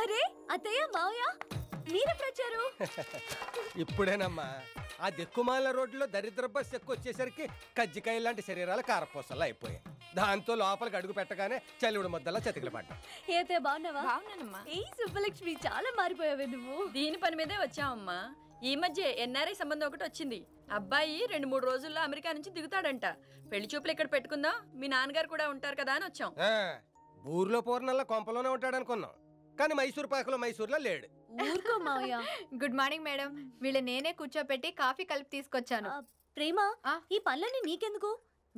అరే అత్తయ్య మావయ్య మీరెప్పుడు వచ్చారు? ఇప్పుడేనమ్మా ఆ దిక్కుమాల రోడ్లో దరిద్ర బస్ ఎక్కువచ్చేసరికి కజ్జికాయ లాంటి శరీరాలు కారపూసల్లా అయిపోయాయి. దాంతో లోపలికి అడుగు పెట్టగానే చలివుడు ముద్దలా చతికిలు పడ్డా. ఏతే బాగున్నావా? బాగున్నానమ్మా. ఏ సుబ్బలక్ష్మి చాలా మారిపోయావే నువ్వు. దీని పని మీదే వచ్చావమ్మా. ఈ మధ్య ఎన్ఆర్ఐ సంబంధం ఒకటి వచ్చింది. అబ్బాయి 2-3 రోజుల్లో అమెరికా నుంచి దిగుతాడంట. పెళ్లి చూపులు ఇక్కడ పెట్టుకుందాం, మీ నాన్నగారు కూడా ఉంటారు కదా అని వచ్చాం. ఊర్లో పూర్ణల్లా కొంపలోనే ఉంటాడనుకున్నాం, కానీ మైసూర్ పాకలో మైసూర్లో లేడు. ఊరుకో మావయ్య. Good morning madam. వీళ్ళ నేనే కూర్చోపెట్టి కాఫీ కలిపి తీసుకొచ్చాను. ప్రేమ ఈ పనులన్నీ నీకెందుకు?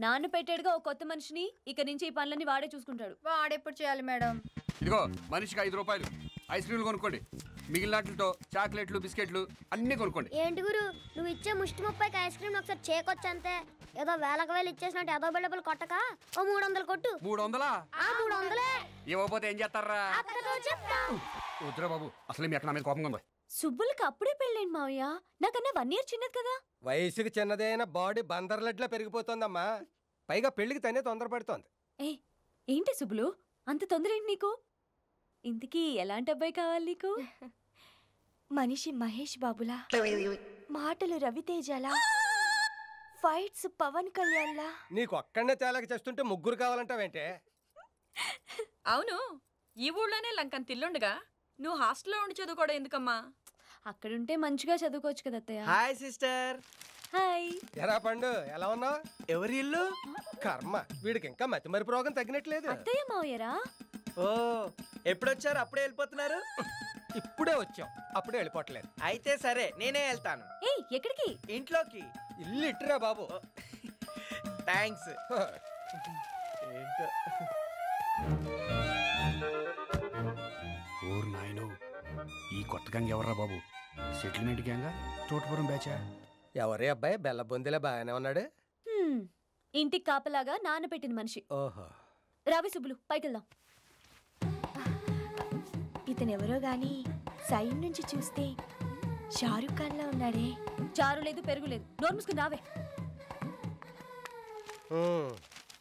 నాన్న పెట్టాడుగా ఓ కొత్త మనిషిని, ఇక నుంచి ఈ పనులన్నీ వాడే చూసుకుంటాడు. వాడెప్పుడు చేయాలి మేడం? ఇదిగో మనిషికి 5 రూపాయలు ఐస్ క్రీమ్లు కొనుక్కోండి. మిగిలినట్లతో చాక్లెట్లు బిస్కెట్లు అన్ని కొనుక్కోండి. ఏంటి గురు నువ్వు ఇచ్చే ముష్టి 30కి ఐస్ క్రీమ్ ఒకసారి చేకొచ్చు అంతే. ఏదో వేలకు వేలు ఇచ్చేసినట్టు ఏదో బిళ్ళబులు కొట్టక ఓ 300 కొట్టు. 300? 300 ఇవ్వకపోతే ఏం చేస్తారా? వద్దురా బాబు, అసలు మీ ఎక్కడ మీద కోపంగా ఉంది. సుబ్బులకి అప్పుడే పెళ్ళేంటి మావయ్య? నాకన్నా 1 year చిన్నది కదా. వయసుకి చిన్నదైన బాడీ బందర్లెట్లా పెరిగిపోతుందమ్మా. పైగా పెళ్లికి తనే తొందరపడుతోంది. ఏంటి సుబ్బులు అంత తొందర ఏంటి నీకు? ఇంతకీ ఎలాంటి అబ్బాయి కావాలి నీకు? మనిషి మహేష్ బాబులా, మాటలు రవితేజలా, ఫైట్స్ పవన్ కళ్యాణ్లా. నీకు ఒక్కడనే తేలాకి చేస్తుంటే ముగ్గురు కావాలంటావేంటే? అవును, ఈ ఊళ్ళోనే లంకన్ తిల్లుండగా నువ్వు హాస్టల్లో ఉండి చదువుకోవడం ఎందుకమ్మా? అక్కడుంటే మంచిగా చదువుకోవచ్చు కదా అత్తయ్య. Hi sister. హాయ్. ఎరా పండు, ఎలా ఉన్నావు? ఎవరి ఇల్లు? కర్మ, వీడికి ఇంకా మతిమరుపు రోగం తగ్గినట్లేదు. అత్తయ్య మావయ్యరా? ఓ, ఎప్పుడొచ్చారు? అప్పుడే వెళ్ళిపోతున్నారు? ఇప్పుడే వచ్చాం, అప్పుడే వెళ్ళిపోవట్లేదు. అయితే సరే, నేనే వెళ్తాను. ఎక్కడికి? ఇంట్లోకి. ఇల్లు ఇట్టురా బాబు. థ్యాంక్స్. ఏంటో ఓరు నాయనో, ఈ కొత్త గ్యాంగ్ ఎవర్రా బాబు? సెటిల్మెంట్ గ్యాంగా, చోటుపురం బ్యాచా? ఎవరే అబ్బాయి బెల్ల బొందిలా బాగానే ఉన్నాడు? ఇంటికి కాపలాగా నాన్న పెట్టిన మనిషి. ఓహో. రావి సుబ్బులు పైకెళ్దాం. ఇతనెవరో గాని సైడ్ నుంచి చూస్తే షారుఖ్ ఖాన్ లా ఉన్నాడే. చారు లేదు పెరుగు లేదు, నోరు మూసుకుని రావే.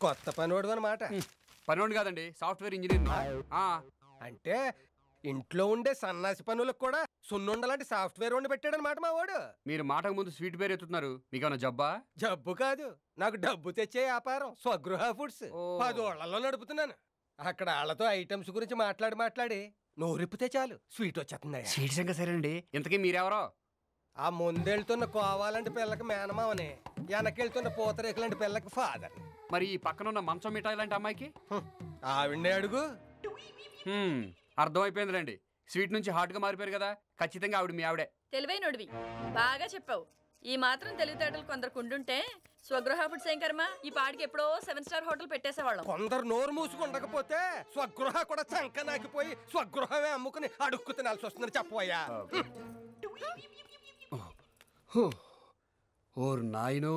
కొత్త పనివాడు అన్నమాట. పనివాడు కాదండి, సాఫ్ట్వేర్ ఇంజనీర్. అంటే ఇంట్లో ఉండే సన్నాసి పనులకు కూడా సున్నుండలాంటి సాఫ్ట్వేర్ వండి పెట్టాడనమాట మా వాడు. మీరు మాటకు ముందు స్వీట్ పేరు ఎత్తుతున్నారు, మీకేమన్నా జబ్బా? జబ్బు కాదు, నాకు డబ్బు తెచ్చే వ్యాపారం స్వగృహ ఫుడ్స్. 10 ఓళ్లలో నడుపుతున్నాను. అక్కడ వాళ్ళతో ఐటమ్స్ గురించి మాట్లాడి నోరిప్పితే చాలు స్వీట్ వచ్చేస్తుంది. స్వీట్ సంగతి సరేనండి, ఇంతకీ మీరెవరో? ఆ ముందెళ్తున్న కోవాలంటి పిల్లకి మేనమావని, వెనకెళ్తున్న పూతరేకులాంటి పిల్లకి ఫాదర్. మరి ఈ పక్కనున్న మంచం మిఠాయి లాంటి అమ్మాయికి? ఆవిడ్నే అడుగు. అర్థమైపోయిందిలేండి, స్వీట్ నుంచి హాట్ గా మారిపోయారు కదా, ఖచ్చితంగా ఆవిడ మీ ఆవిడే. తెలివైనోడివి, బాగా చెప్పావు. ఈ మాత్రం తెలివితేటలు కొందరికి ఉండుంటే స్వగృహ ఫుడ్స్ ఏం కర్మ, ఈ పాడికి ఎప్పుడో 7 స్టార్ హోటల్ పెట్టేసేవాళ్ళం. కొందరు నోరు మూసుకుండకపోతే స్వగృహ కూడా చంక నాకిపోయి స్వగృహమే అమ్ముకుని అడుక్కు తినాల్సి వస్తుందని చెప్పవయ్యా. ఓర్ నాయనో,